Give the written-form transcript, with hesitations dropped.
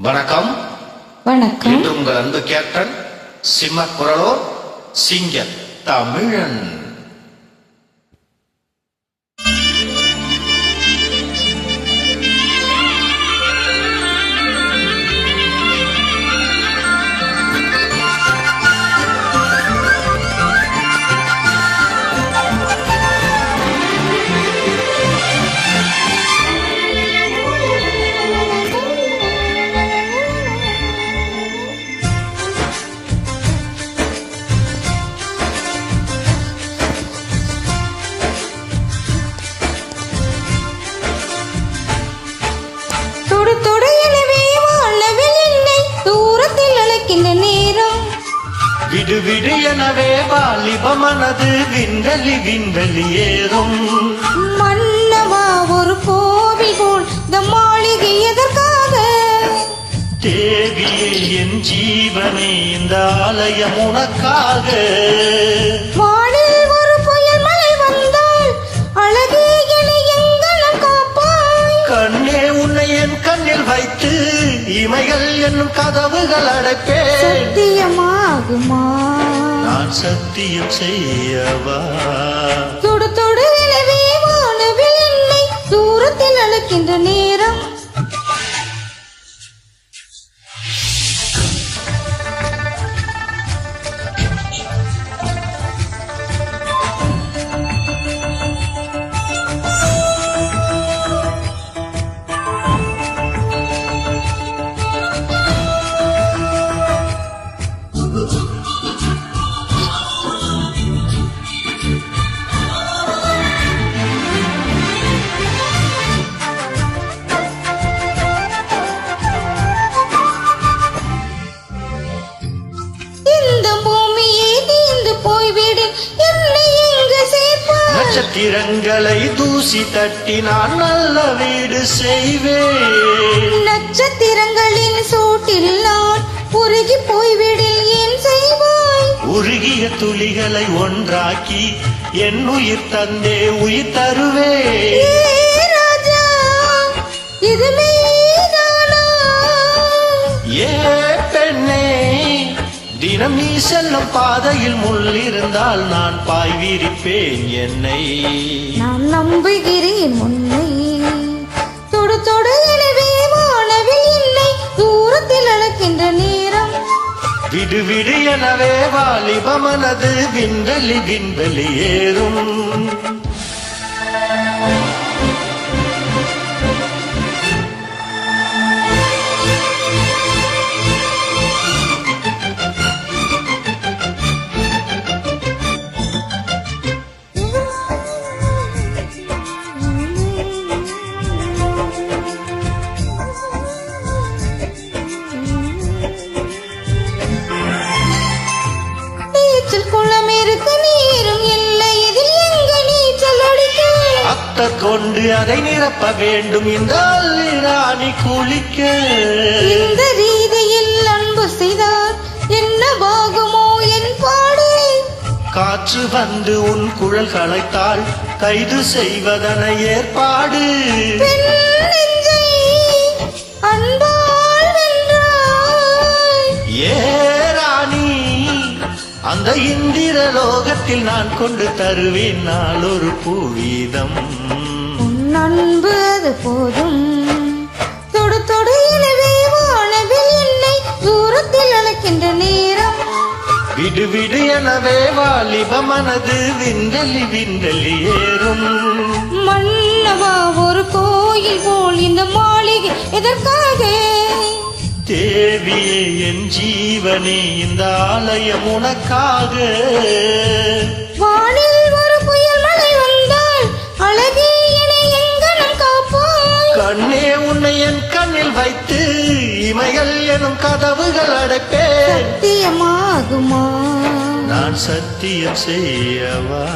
வணக்கம். வணக்கம். இன்று உங்கள் அன்பு கேப்டன் சிம்ம குரலோ சிங்க தமிழன். விடு விடு எனவே வாலிப மனது விண்வெளி விண்வெளி ஏறும். மன்னவா ஒரு கோவில் போல் இந்த மாளிகை எதற்காக? தேவியே என் ஜீவனே இந்த ஆலயம் உனக்காக. வானில் ஒரு புயல் மழை வந்தால் அழகே என எங்கனம் காப்பாய். கண்ணே உன்னை என் கண்ணில் வைத்து இமைகள் என்னும் கதவுகள் அடைப்பேன். சத்தியமாகுமா? நான் சத்தியம் செய்யவா? தொடு தொடு எனவே வானவில் என்னை தூரத்தில் அழைக்கின்ற நேரம். நட்சத்திரங்களை தூசி தட்டி நான் நல்ல வீடு செய்வேன். நட்சத்திரங்களின் சூட்டில் நான் உருகி போய்விடில் ஏன் செய்வாய்? உருகிய துளிகளை ஒன்றாக்கி என் உயிர் தந்தே உயிர் தருவேன். ராஜா இது மெய்தானா? ஏ பெண்ணே, தினம் நீ செல்லும் பாதையில் முள் இருந்தால் நான் பாய் விரிப்பேன் என்னை. நான் நம்புகிறேன் உன்னை. தொடு தொடு எனவே வானவில் என்னை தூரத்தில் அழைக்கின்ற நேரம். விடு விடு எனவே வாலிப மனது விண்வெளி விண்வெளி ஏறும். கொண்டு அதை நிரப்ப வேண்டும் இந்த ராணி குளிக்க. இந்த ரீதியில் அன்பு செய்தால் என்னவாகுமோ என் பாடு? காற்று வந்து உன் குழல் களைத்தால் கைது செய்வதன ஏற்பாடு. அன்பால் வென்றாய் ஏ ராணி, அந்த இந்திர லோகத்தில் நான் கொண்டு தருவேன் நாள் ஒரு பூவீதம். அன்பு அது போதும். தொடு தொடு எனவே வானவில் என்னை தூரத்தில் அழைக்கின்ற நேரம். விடு விடு எனவே வாலிப மனது விண்வெளி விண்வெளி ஏறும். மன்னவா ஒரு கோயில் போல் இந்த மாளிகை எதற்காக? தேவியே என் ஜீவனே இந்த ஆலயம் உனக்காக. வானில் ஒரு புயல் மழை வந்தால் அழகே என எங்கனம் காப்பாய். கண்ணே உன்னை என் கண்ணில் வைத்து இமைகள் எனும் கதவுகள் அடைப்பேன். சத்தியமாகுமா? நான் சத்தியம் செய்யவா?